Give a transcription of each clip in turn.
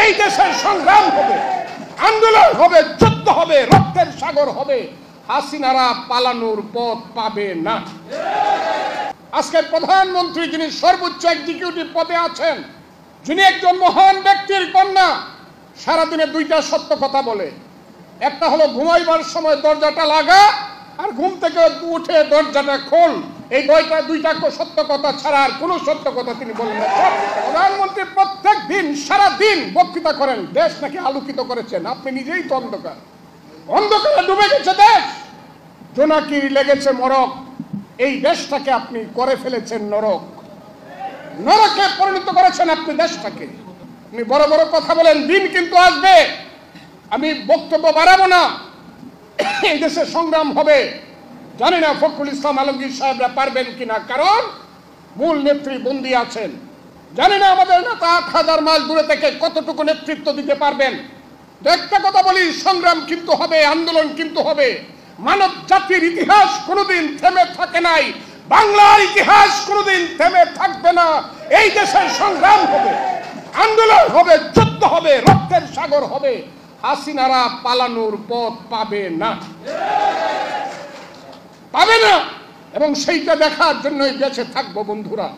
এই দেশের সংগ্রাম হবে, আন্দোলন হবে, যুদ্ধ হবে, রক্তের সাগর হবে। হাসিনারা পালানোর পথ পাবে না। আজকের প্রধানমন্ত্রী যিনি সর্বোচ্চ এক্সিকিউটিভ পদে আছেন, যিনি একজন মহান ব্যক্তির কন্যা, সারাদিনে দুইটা সত্য কথা বলে। একটা হলো ঘুমাইবার সময় দরজাটা লাগা, আর ঘুম থেকে উঠে দরজাটা খোল। এই দুইটা সত্য কথা ছাড়া আর কোনো সত্য কথা তিনি বলেন না। প্রধানমন্ত্রী প্রত্যেক দিন সারা দিন বক্তৃতা করেন, দেশ নাকি আলোকিত করেছেন। আপনি নিজেই তো অন্ধকারে ডুবে গেছে দেশ, জোনাকির লেগেছে মরক। এই দেশটাকে আপনি করে ফেলেছেন নরক, নরকে পরিণত করেছেন আপনি দেশটাকে। আপনি বড় বড় কথা বলেন, দিন কিন্তু আসবে। আমি বক্তব্য বাড়াবো না, এই দেশে সংগ্রাম হবে। জানি না ফখরুল ইসলাম আলমগীর সাহেবরা পারবেন কিনা, কারণ মূল নেত্রী বন্দী আছেন। জানি না আমাদের নেতা ৮,০০০ মাইল দূরে থেকে কতটুকু নেতৃত্ব দিতে পারবেন। একটা কথা বলি, সংগ্রাম কিন্তু হবে, আন্দোলন কিন্তু হবে। মানব জাতির ইতিহাস কোনোদিন থেমে থাকে নাই, বাংলার ইতিহাস কোনোদিন থেমে থাকবে না। এই দেশের সংগ্রাম হবে, আন্দোলন হবে, যুদ্ধ হবে, রক্তের সাগর হবে। হাসিনারা পালানোর পথ পাবে না, পাবে না। এবং সেইটা দেখার জন্যই বেঁচে থাকবো বন্ধুরা,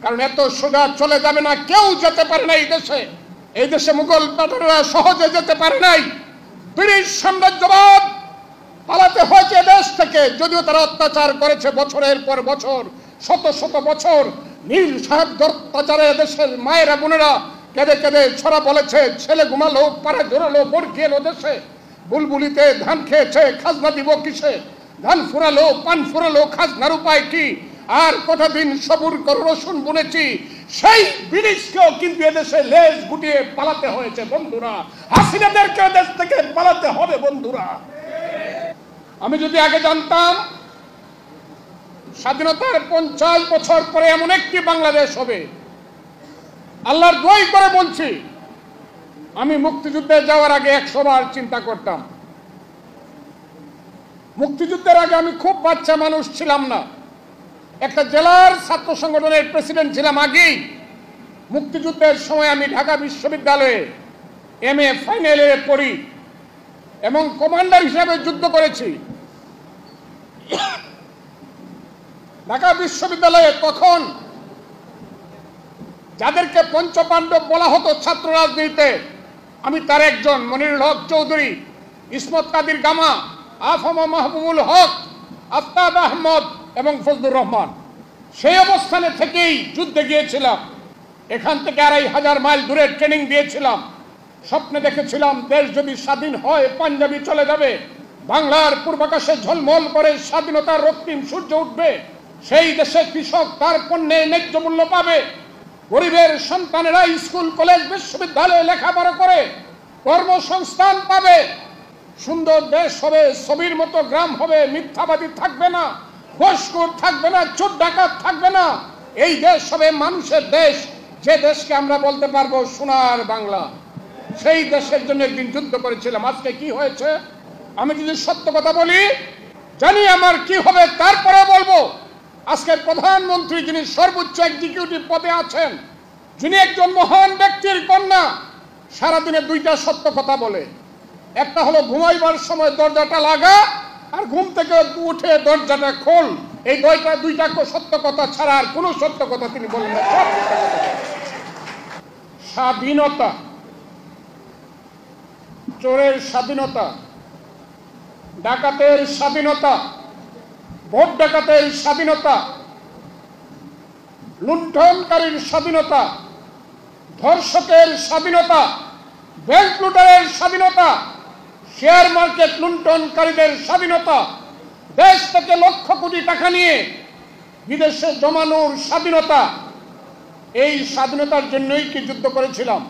কারণ এত সোজা চলে যাবে না। কেউ যেতে পারে না এই দেশে। এই দেশে মুঘল পাঠানেরা সহজে যেতে পারে নাই। ব্রিটিশ সাম্রাজ্যবাদ পালাতে হয়েছে দেশ থেকে, যদিও তারা অত্যাচার করেছে বছরের পর বছর, শত শত বছর। নীল সাহেব অত্যাচারে দেশের মায়েরা বোনেরা কেঁদে কেঁদে ছড়া বলেছে, ছেলে ঘুমালো, পাড়া জোরালো, বরকি এলো দেশে। বুলবুলিতে ধান খেয়েছে, খাজনা দিব কিসে? ধান ফুরালো, পান ফুরালো, খাজনার উপায় কি? আর কটা দিন সবুর করে রসুন বুনেছি। সেই ব্রিটিশকেও কিন্তু এদেশে লেজ গুটিয়ে পালাতে হয়েছে বন্ধুরা। হাসিনাদেরকে দেশ থেকে পালাতে হবে বন্ধুরা। আমি যদি আগে জানতাম স্বাধীনতার 50 বছর পরে এমন একটি বাংলাদেশ হবে, আল্লাহর দোয়াই করে বলছি, আমি মুক্তিযুদ্ধে যাওয়ার আগে 100 বার চিন্তা করতাম। মুক্তিযুদ্ধের আগে আমি খুব বাচ্চা মানুষ ছিলাম না, একটা জেলার ছাত্র সংগঠনের প্রেসিডেন্ট ছিলাম আগেই। মুক্তিযুদ্ধের সময় আমি ঢাকা বিশ্ববিদ্যালয়ে MA ফাইনাল ইয়ারে পড়ি এবং কমান্ডার হিসেবে যুদ্ধ করেছি। ঢাকা বিশ্ববিদ্যালয়ে তখন যাদেরকে পঞ্চপাণ্ডব বলা হতো ছাত্র রাজনীতিতে, আমি তার একজন। মনিরুল হক চৌধুরী, ইসমত কাদির গামা, আফম মাহবুবুল হক, আফতাব আহমদ এবং ফজলুর রহমান। সেই অবস্থানে থেকেই যুদ্ধে গিয়েছিলাম। এখান থেকে ২৫০০ মাইল দূরে ট্রেনিং দিয়েছিলাম। স্বপ্নে দেখেছিলাম দেশ যদি স্বাধীন হয় পাঞ্জাবি চলে যাবে, বাংলার পূর্বাকাশে ঝলমল করে স্বাধীনতার রক্তিম সূর্য উঠবে। সেই দেশে কৃষক তার পণ্যে ন্যায্য মূল্য পাবে, গরিবের সন্তানেরা স্কুল কলেজ বিশ্ববিদ্যালয়ে লেখাপড়া করে কর্মসংস্থান পাবে। সুন্দর দেশ হবে, ছবির মতো গ্রাম হবে, মিথ্যাবাদী থাকবে না, ঘুষখোর থাকবে না, চোর ডাকাত থাকবে না। এই দেশ হবে মানুষের দেশ, যে দেশকে আমরা বলতে পারবো সোনার বাংলা। সেই দেশের জন্য একদিন যুদ্ধ করেছিলাম। আজকে কি হয়েছে? আমি যদি সত্য কথা বলি, জানি আমার কি হবে, তারপরে বলবো। আজকের প্রধানমন্ত্রী যিনি সর্বোচ্চ এক্সিকিউটিভ পদে আছেন, যিনি একজন মহান ব্যক্তির কন্যা, সারাদিনে দুইটা সত্য কথা বলে। একটা হলো ঘুমাইবার সময় দরজাটা লাগা, আর ঘুম থেকে উঠে দরজাটা খোল। এই দুইটা সত্য কথা ছাড়া আর কোনো সত্য কথা তিনি বলেন না। স্বাধীনতা, চোরের স্বাধীনতা, ডাকাতের স্বাধীনতা, ভোট ডাকাতের স্বাধীনতা, লুণ্ঠনকারীর স্বাধীনতা, ধর্ষকের স্বাধীনতা, ব্যাংক লুটারের স্বাধীনতা, শেয়ার মার্কেট লুণ্ঠনকারীদের স্বাধীনতা, দেশ থেকে লক্ষ কোটি টাকা নিয়ে বিদেশে জমানোর স্বাধীনতা। এই স্বাধীনতার জন্যই কি যুদ্ধ করেছিলাম?